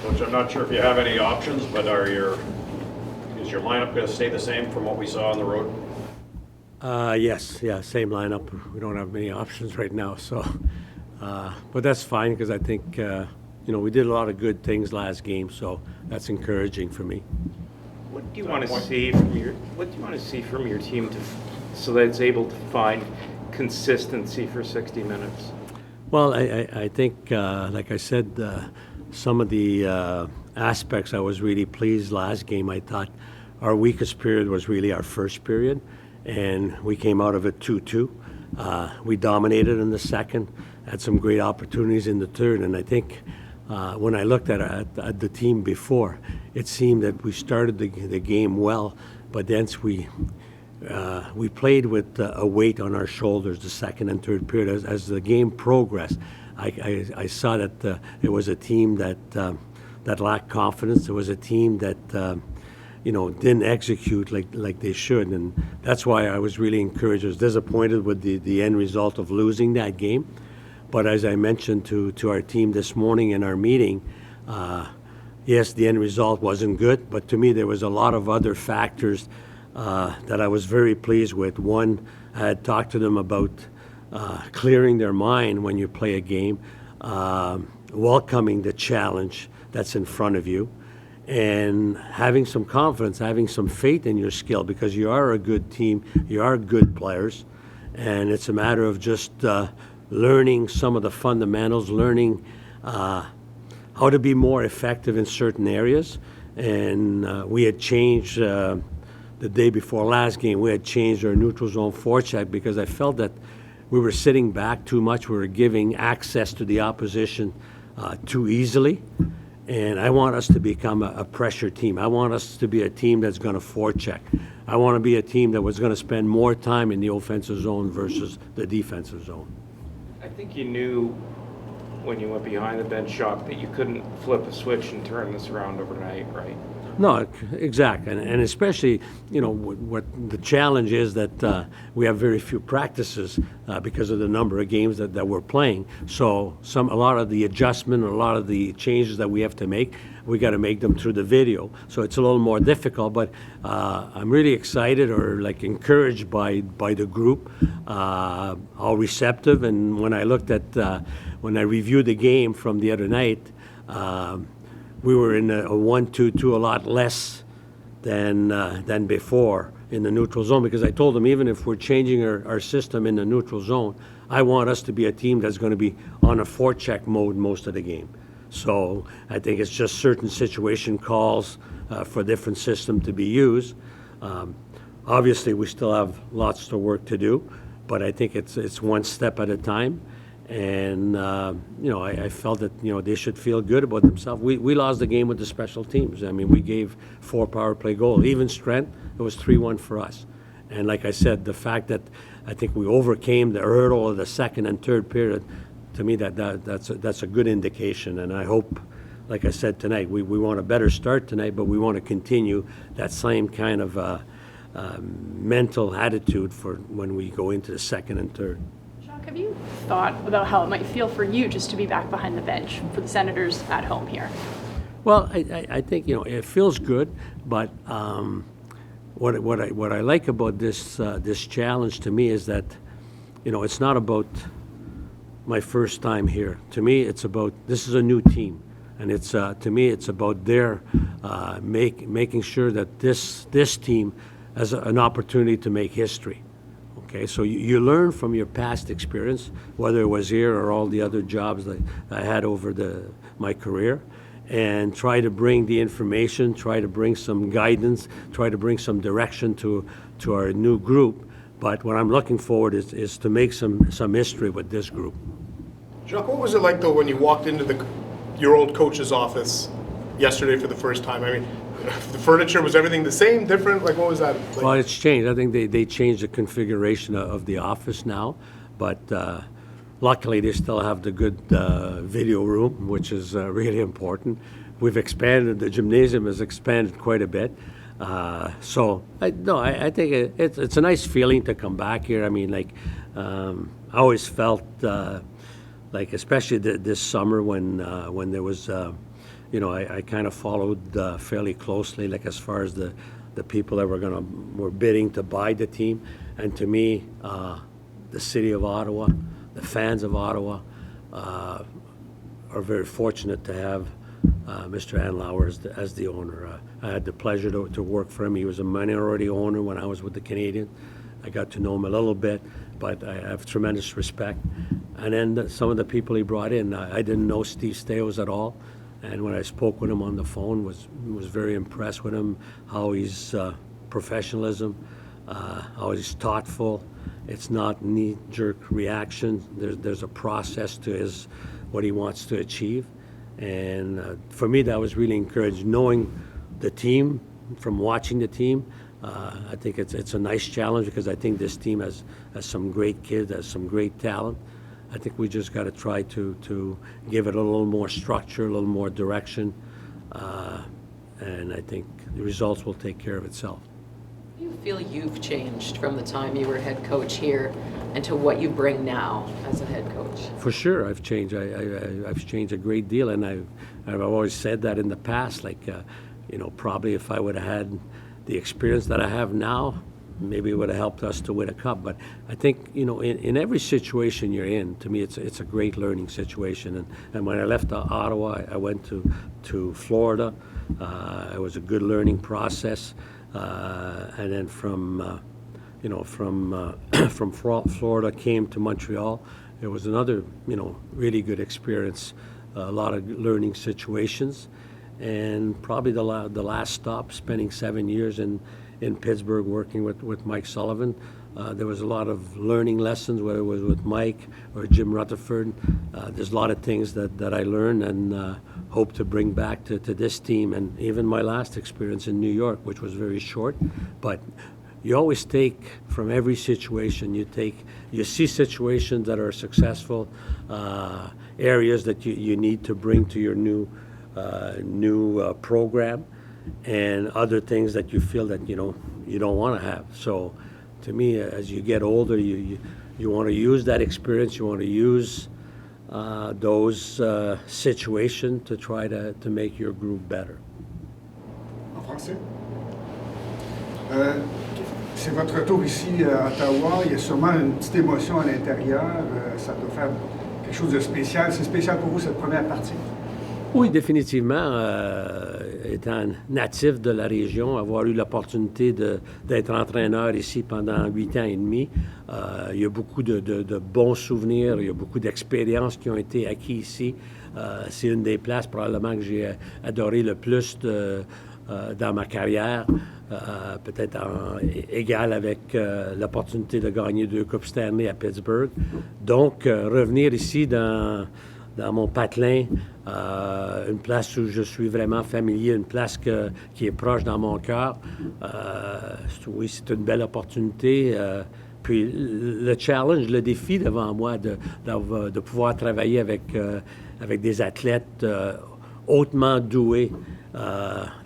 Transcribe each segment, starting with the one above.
Coach, I'm not sure if you have any options, but is your lineup going to stay the same from what we saw on the road? Yes, same lineup. We don't have many options right now, so but that's fine because I think we did a lot of good things last game, so that's encouraging for me. What do you want to see from your team so that it's able to find consistency for 60 minutes? Well, I think, like I said, some of the aspects I was really pleased last game. I thought our weakest period was really our first period, and we came out of it 2-2. We dominated in the second, had some great opportunities in the third, and I think when I looked at the team before, it seemed that we started the game well, but then we played with a weight on our shoulders the second and third period. As the game progressed, I saw that it was a team that lacked confidence. It was a team that didn't execute like they should, and that's why I was really encouraged. I was disappointed with the end result of losing that game, but as I mentioned to our team this morning in our meeting, yes, the end result wasn't good, but to me there was a lot of other factors that I was very pleased with. One, I had talked to them about clearing their mind when you play a game, welcoming the challenge that's in front of you, and having some confidence, having some faith in your skill, because you are a good team, you are good players, and it's a matter of just learning some of the fundamentals, learning how to be more effective in certain areas. And we had changed the day before last game, we had changed our neutral zone forecheck because I felt that we were sitting back too much. We were giving access to the opposition too easily. And I want us to become a pressure team. I want us to be a team that's going to forecheck. I want to be a team that was going to spend more time in the offensive zone versus the defensive zone. I think you knew when you went behind the bench, Jacques, that you couldn't flip a switch and turn this around overnight, right? No, exactly, and especially, what the challenge is that we have very few practices because of the number of games that we're playing. So a lot of the adjustment, or a lot of the changes that we have to make, we got to make them through the video. So it's a little more difficult, but I'm really excited or encouraged by the group, how receptive. And when I looked at when I reviewed the game from the other night. We were in a 1-2-2 a lot less than before in the neutral zone, because I told them even if we're changing our system in the neutral zone, I want us to be a team that's going to be on a forecheck mode most of the game. So I think it's just certain situation calls for different system to be used. Obviously, we still have lots of work to do, but I think it's one step at a time. And I felt that they should feel good about themselves. We lost the game with the special teams. I mean, we gave 4 power play goals. Even strength, it was 3-1 for us. And like I said, the fact that I think we overcame the hurdle of the second and third period, to me that's a good indication. And I hope, like I said tonight, we want a better start tonight, but we want to continue that same kind of mental attitude for when we go into the second and third. Have you thought about how it might feel for you just to be back behind the bench for the Senators at home here? Well, I think it feels good, but what I like about this challenge to me is that it's not about my first time here. To me, this is a new team, and to me it's about their making sure that this team has an opportunity to make history. Okay, so you learn from your past experience, whether it was here or all the other jobs that I had over my career, and try to bring the information, try to bring some guidance, try to bring some direction to our new group. But what I'm looking forward is to make some history with this group. Jacques, what was it like, though, when you walked into your old coach's office yesterday for the first time? I mean, the furniture, was everything the same, different? What was that like? Well, it's changed. I think they changed the configuration of the office now, but luckily they still have the good video room, which is really important. We've expanded, the gymnasium has expanded quite a bit. I think it's a nice feeling to come back here. I mean, I always felt especially this summer when there was I kind of followed fairly closely, like as far as the people that were bidding to buy the team. And to me, the city of Ottawa, the fans of Ottawa, are very fortunate to have Mr. Andlauer as the owner. I had the pleasure to work for him. He was a minority owner when I was with the Canadiens. I got to know him a little bit, but I have tremendous respect. And then some of the people he brought in, I didn't know Steve Staios at all. And when I spoke with him on the phone, was very impressed with him, how he's professionalism, how he's thoughtful. It's not knee-jerk reaction. There's a process to what he wants to achieve. And for me, that was really encouraging. Knowing the team, from watching the team, I think it's a nice challenge because I think this team has some great kids, has some great talent. I think we just got to try to give it a little more structure, a little more direction, and I think the results will take care of itself. Do you feel you've changed from the time you were head coach here and to what you bring now as a head coach? For sure, I've changed. I've changed a great deal, and I've always said that in the past. Like, probably if I would have had the experience that I have now, maybe it would have helped us to win a cup. But I think, in every situation you're in, to me, it's a great learning situation. And when I left Ottawa, I went to Florida. It was a good learning process. And then from Florida came to Montreal. It was another, really good experience. A lot of learning situations. And probably the last stop, spending 7 years in Pittsburgh working with Mike Sullivan. There was a lot of learning lessons, whether it was with Mike or Jim Rutherford. There's a lot of things that I learned and hope to bring back to this team. And even my last experience in New York, which was very short. But you always take from every situation, you see situations that are successful, areas that you need to bring to your new program, and other things that you feel that you don't want to have. So to me, as you get older, you want to use that experience, you want to use those situations to try to make your group better. En français? C'est votre retour ici à Ottawa. Il y a sûrement une petite émotion à l'intérieur. Ça doit faire quelque chose de spécial. C'est spécial pour vous cette première partie? Oui, définitivement. Étant natif de la région, avoir eu l'opportunité d'être entraîneur ici pendant 8 ans et demi, il y a beaucoup de bons souvenirs, il y a beaucoup d'expériences qui ont été acquises ici. C'est une des places probablement que j'ai adoré le plus dans ma carrière, peut-être égal avec l'opportunité de gagner 2 Coupes Stanley à Pittsburgh. Donc, revenir ici dans mon patelin, une place où je suis vraiment familier, une place qui est proche dans mon cœur. Oui, c'est une belle opportunité. Puis le challenge, le défi devant moi de pouvoir travailler avec des athlètes hautement doués,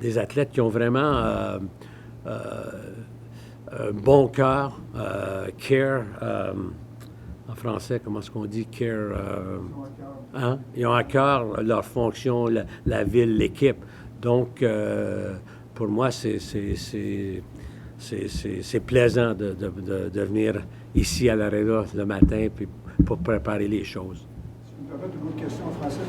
des athlètes qui ont vraiment un bon cœur, care. En français, comment est-ce qu'on dit care? Hein? Ils ont à cœur leur fonction, la ville, l'équipe. Donc, pour moi, c'est plaisant de venir ici à l'Arena le matin puis pour préparer les choses. Je me permets une autre question en français.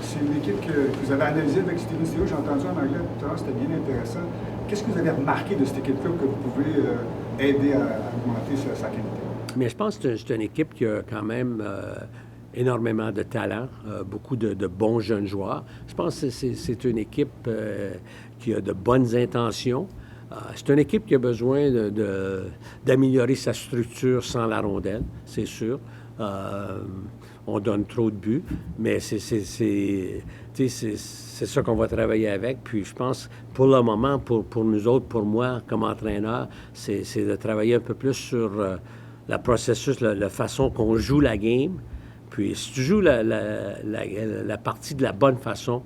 C'est une équipe que vous avez analysée avec Sidney. J'ai entendu en anglais tout à l'heure, c'était bien intéressant. Qu'est-ce que vous avez remarqué de cette équipe-là que vous pouvez aider à augmenter sa qualité? Mais je pense que c'est une équipe qui a quand même énormément de talent, beaucoup de bons jeunes joueurs. Je pense que c'est une équipe qui a de bonnes intentions. C'est une équipe qui a besoin d'améliorer sa structure sans la rondelle, c'est sûr. On donne trop de buts, mais c'est ça qu'on va travailler avec. Puis je pense, pour le moment, pour nous autres, pour moi, comme entraîneur, c'est de travailler un peu plus sur le processus, la façon qu'on joue la game. Puis si tu joues la partie de la bonne façon,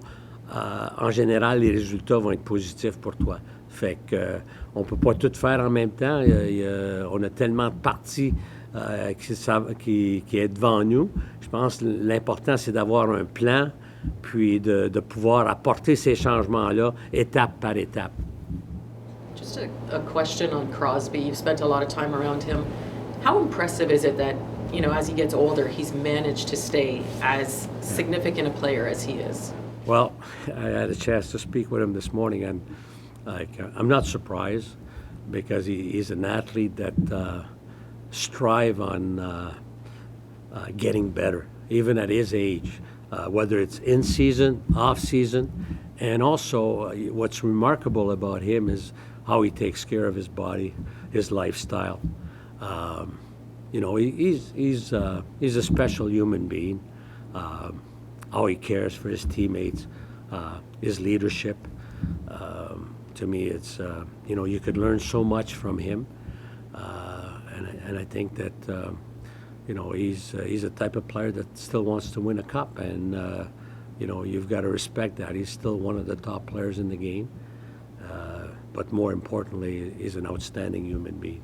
en général, les résultats vont être positifs pour toi. Fait que on peut pas tout faire en même temps. On a tellement de parties qui est devant nous. Je pense que l'important, c'est d'avoir un plan, puis de pouvoir apporter ces changements-là étape par étape. Just a question on Crosby. You've spent a lot of time around him. How impressive is it that, you know, as he gets older, he's managed to stay as significant a player as he is? Well, I had a chance to speak with him this morning, and I'm not surprised because he's an athlete that strive on getting better, even at his age, whether it's in season, off season, and also what's remarkable about him is how he takes care of his body, his lifestyle. You know, he's a special human being. How he cares for his teammates, his leadership. To me, it's you know, you could learn so much from him, and I think that you know, he's a type of player that still wants to win a cup, and you know, you've got to respect that. He's still one of the top players in the game, but more importantly, he's an outstanding human being.